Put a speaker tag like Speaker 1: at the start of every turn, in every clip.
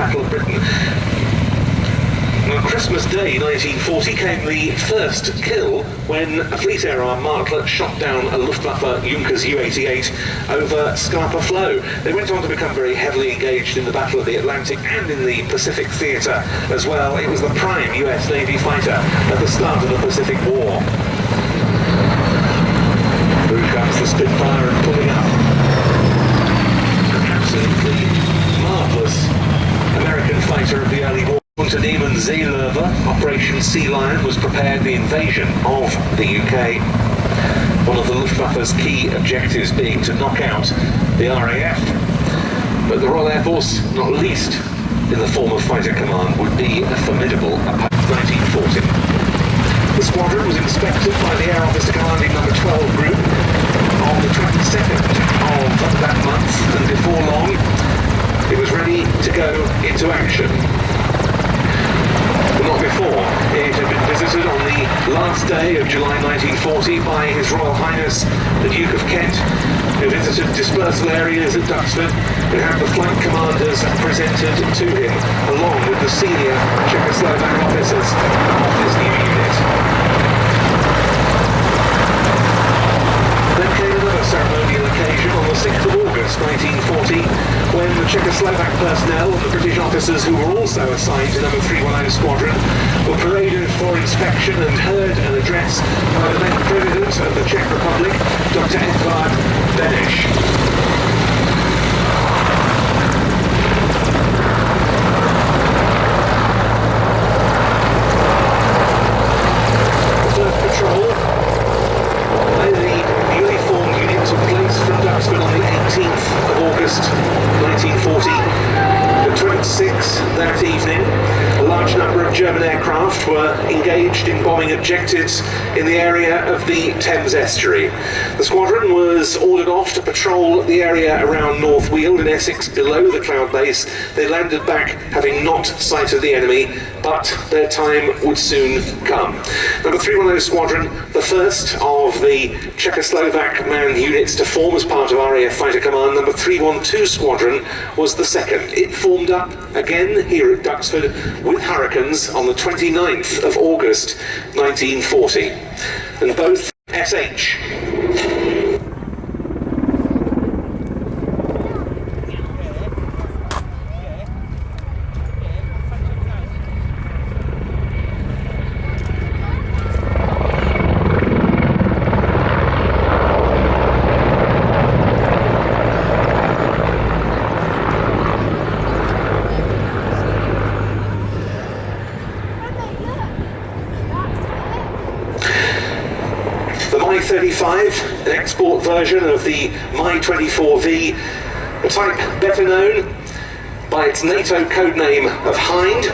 Speaker 1: Battle of Britain. On Christmas Day 1940 came the first kill when a fleet air arm martlet shot down a Luftwaffe Junkers Ju-88 over Scapa Flow. They went on to become very heavily engaged in the Battle of the Atlantic and in the Pacific theatre as well. It was the prime US Navy fighter at the start of the Pacific War. Through comes the Spitfire and pulling up. An absolutely marvellous American fighter of the early war. Unternehmen Seelöwe, Operation Sea Lion, was prepared the invasion of the UK. One of the Luftwaffe's key objectives being to knock out the RAF. But the Royal Air Force, not least in the form of fighter command, would be a formidable opponent. 1940. The squadron was inspected by the Air Officer Commanding No. 12 Group on the 22nd of that month, and before long it was ready to go into action. But not before. It had been visited on the last day of July 1940 by His Royal Highness the Duke of Kent, who visited dispersal areas at Duxford and had the flight commanders presented to him, along with the senior Czechoslovak officers of this new unit. Then came another ceremonial occasion on the 6th of August 1940, when the Czechoslovak personnel and the British officers who were also assigned to No. 310 Squadron were paraded for inspection and heard an address by the then President of the Czech Republic, Dr. Edvard Beneš. That evening, a large number of German aircraft were engaged in bombing objectives in the area of the Thames estuary. The squadron was ordered off to patrol the area around North Weald in Essex below the Cloud base. They landed back having not sighted the enemy, but their time would soon come. No. 310 Squadron, the first of the Czechoslovak manned units to form as part of RAF Fighter Command. No. 312 Squadron was the second. It formed up again here at Duxford with Hurricanes on the 29th of August 1940. And both SH. Mi-35, an export version of the Mi-24V, a type better known by its NATO codename of Hind.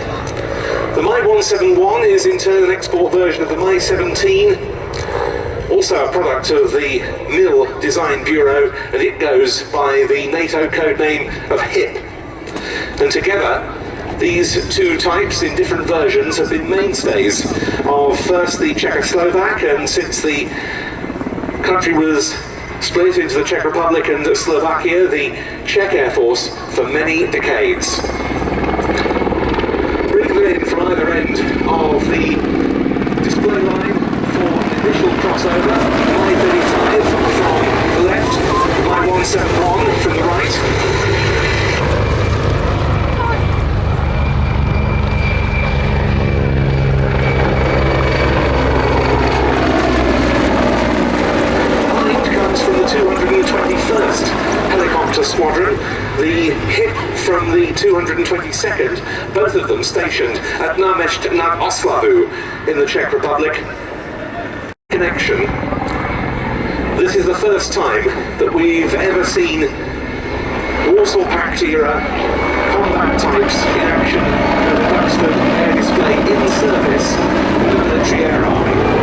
Speaker 1: The Mi-171 is in turn an export version of the Mi-17, also a product of the MIL Design Bureau, and it goes by the NATO codename of HIP. And together, these two types in different versions have been mainstays of first the Czechoslovak, and since the country was split into the Czech Republic and Slovakia, the Czech Air Force for many decades. Bringing them in from either end of the display line for an initial crossover, Mi-35 from the left, Mi-171 from the right. Helicopter Squadron, the HIP from the 222nd, both of them stationed at Náměšť nad Oslavou in the Czech Republic. Connection. This is the first time that we've ever seen Warsaw Pact era combat types in action at the Duxford Air Display in service with the military air army.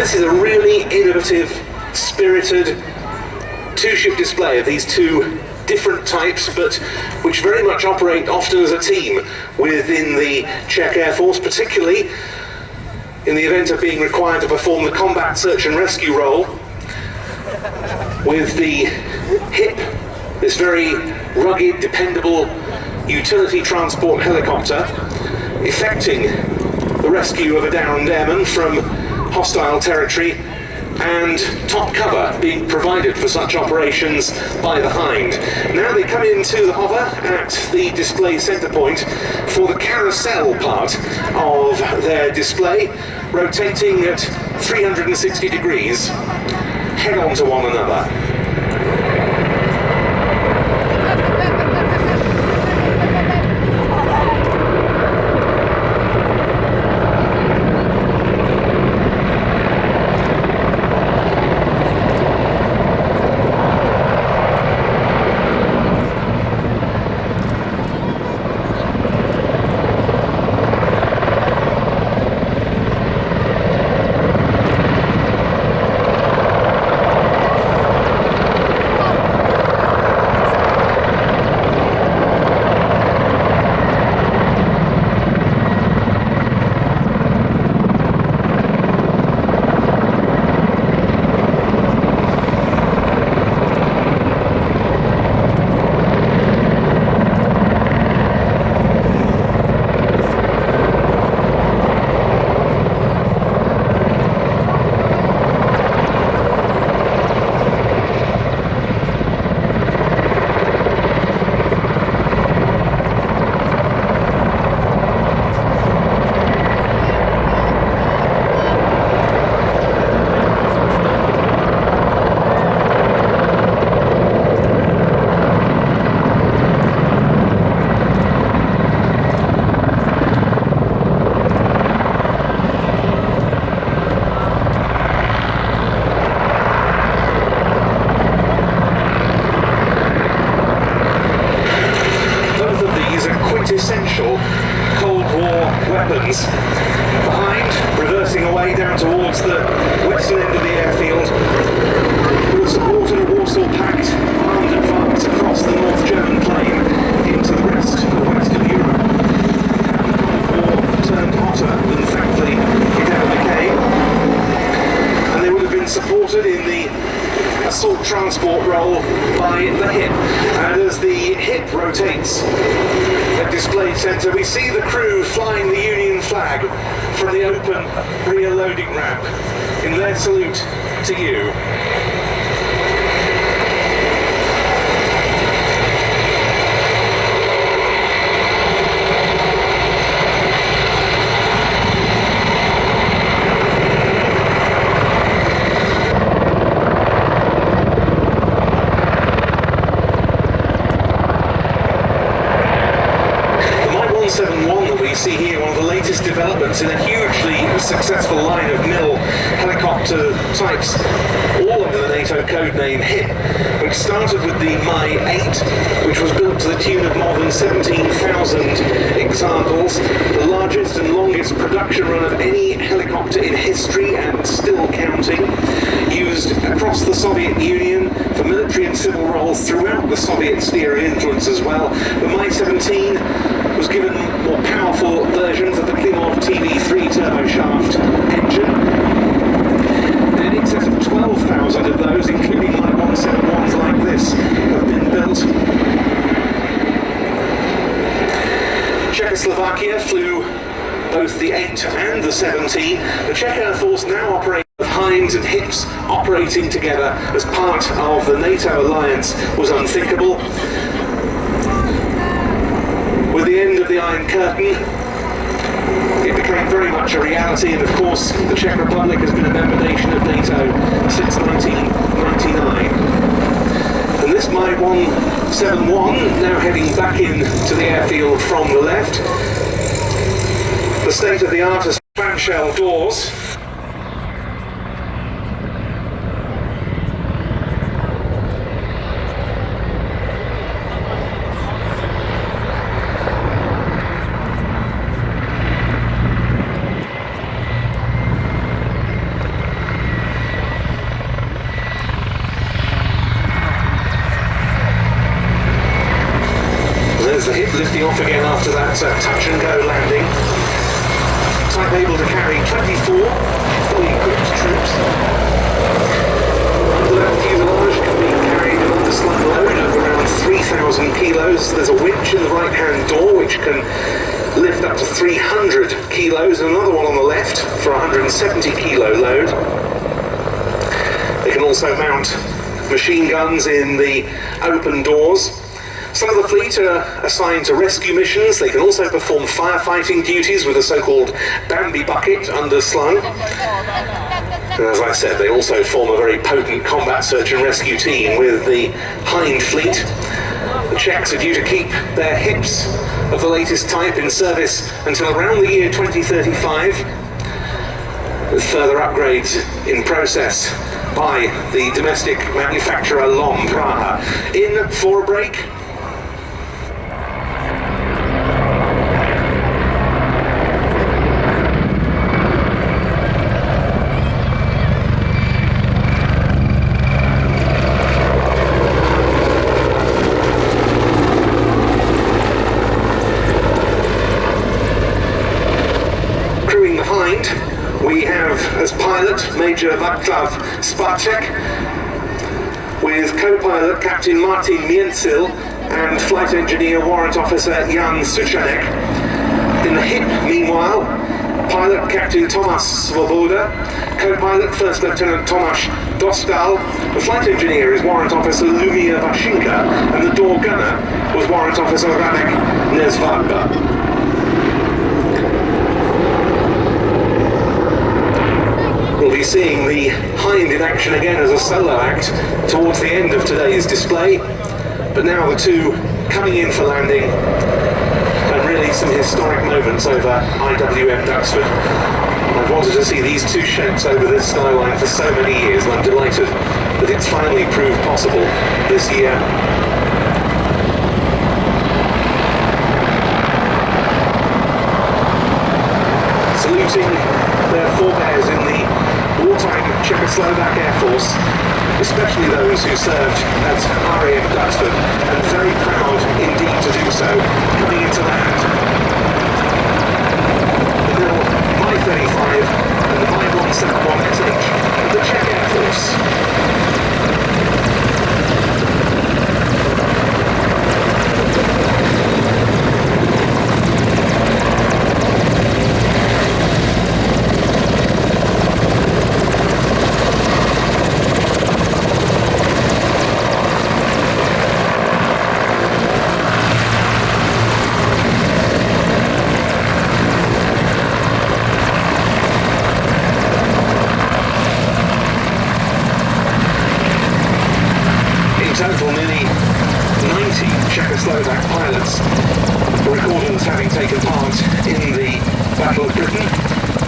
Speaker 1: This is a really innovative, spirited two-ship display of these two different types, but which very much operate often as a team within the Czech Air Force, particularly in the event of being required to perform the combat search and rescue role. With the HIP, this very rugged, dependable utility transport helicopter, effecting the rescue of a downed airman from hostile territory, and top cover being provided for such operations by the Hind. Now they come into the hover at the display centre point for the carousel part of their display, rotating at 360 degrees, head on to one another. Essential Cold War weapons. Behind, reversing away down towards the western end of the airfield, with the support of a Warsaw Pact armed advance across the North German plain into the rest of the west of Europe. The Cold War turned hotter than thankfully it ever became, and they would have been supported in the assault transport role by the HIP. And as the HIP rotates at display centre, we see the crew flying the Union flag from the open rear loading ramp in their salute to you. that we see here, one of the latest developments in a hugely successful line of MIL helicopter types, all under the NATO code name HIP, which started with the Mi-8, which was built to the tune of more than 17,000 examples, the largest and longest production run of any helicopter in history and still counting, used across the Soviet Union for military and civil roles throughout the Soviet sphere of influence as well. The Mi-17 was given more powerful versions of the Klimov TV3 turboshaft engine, and in excess of 12,000 of those, including Mi-171s like this, have been built. Czechoslovakia flew both the 8 and the 17. The Czech Air Force now operates with Hinds and HIPs operating together as part of the NATO alliance was unthinkable. With the end of the Iron Curtain, it became very much a reality, and of course the Czech Republic has been a member nation of NATO since 1999. And this Mi-171 now heading back into the airfield from the left. The state-of-the-art clamshell doors. the hip lifting off again after that touch and go landing. Type able to carry 24 fully equipped troops. Under that fuselage can be carried an underslung load of around 3,000 kilos. There's a winch in the right hand door which can lift up to 300 kilos, and another one on the left for a 170 kilo load. They can also mount machine guns in the open doors. Some of the fleet are assigned to rescue missions. They can also perform firefighting duties with a so-called Bambi bucket underslung. And as I said, they also form a very potent combat search and rescue team with the Hind fleet. The Czechs are due to keep their hips of the latest type in service until around the year 2035, with further upgrades in process by the domestic manufacturer Lom Praha. In for a break. We have as pilot Major Václav Spacek, with co-pilot Captain Martin Mięcil and flight engineer Warrant Officer Jan Suchanek. In the hip, meanwhile, pilot Captain Tomáš Svoboda, co-pilot First Lieutenant Tomáš Dostal, the flight engineer is Warrant Officer Lumia Vashinka, and the door gunner was Warrant Officer Radek Nezvadba. We'll be seeing the Hind in action again as a solo act towards the end of today's display, but now the two coming in for landing, and really some historic moments over IWM Duxford. I've wanted to see these two shapes over this skyline for so many years, and I'm delighted that it's finally proved possible this year. Saluting their forebears in the wartime Czechoslovak Air Force, especially those who served at RAF Duxford, and very proud indeed to do so, coming into land. The Mill Mi-35 and the Mi-171SH of the Czech Air Force. Total, nearly 90 Czechoslovak pilots were recorded as having taken part in the Battle of Britain,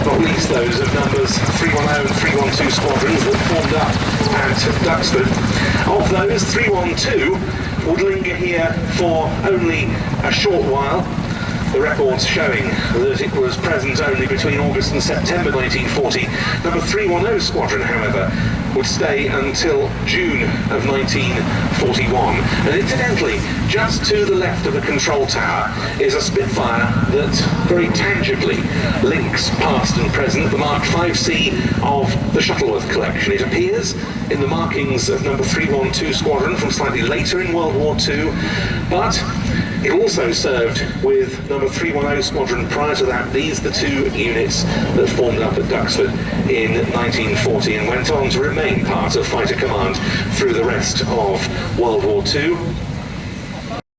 Speaker 1: not least those of numbers 310 and 312 squadrons that formed up at Duxford. Of those, 312 would linger here for only a short while, the records showing that it was present only between August and September 1940. Number 310 Squadron, however, would stay until June of 1941. And incidentally, just to the left of the control tower is a Spitfire that very tangibly links past and present the Mark 5C of the Shuttleworth collection. It appears in the markings of number 312 Squadron from slightly later in World War II, but it also served with number 310 Squadron prior to that. These are the two units that formed up at Duxford in 1940 and went on to remain part of Fighter Command through the rest of World War II.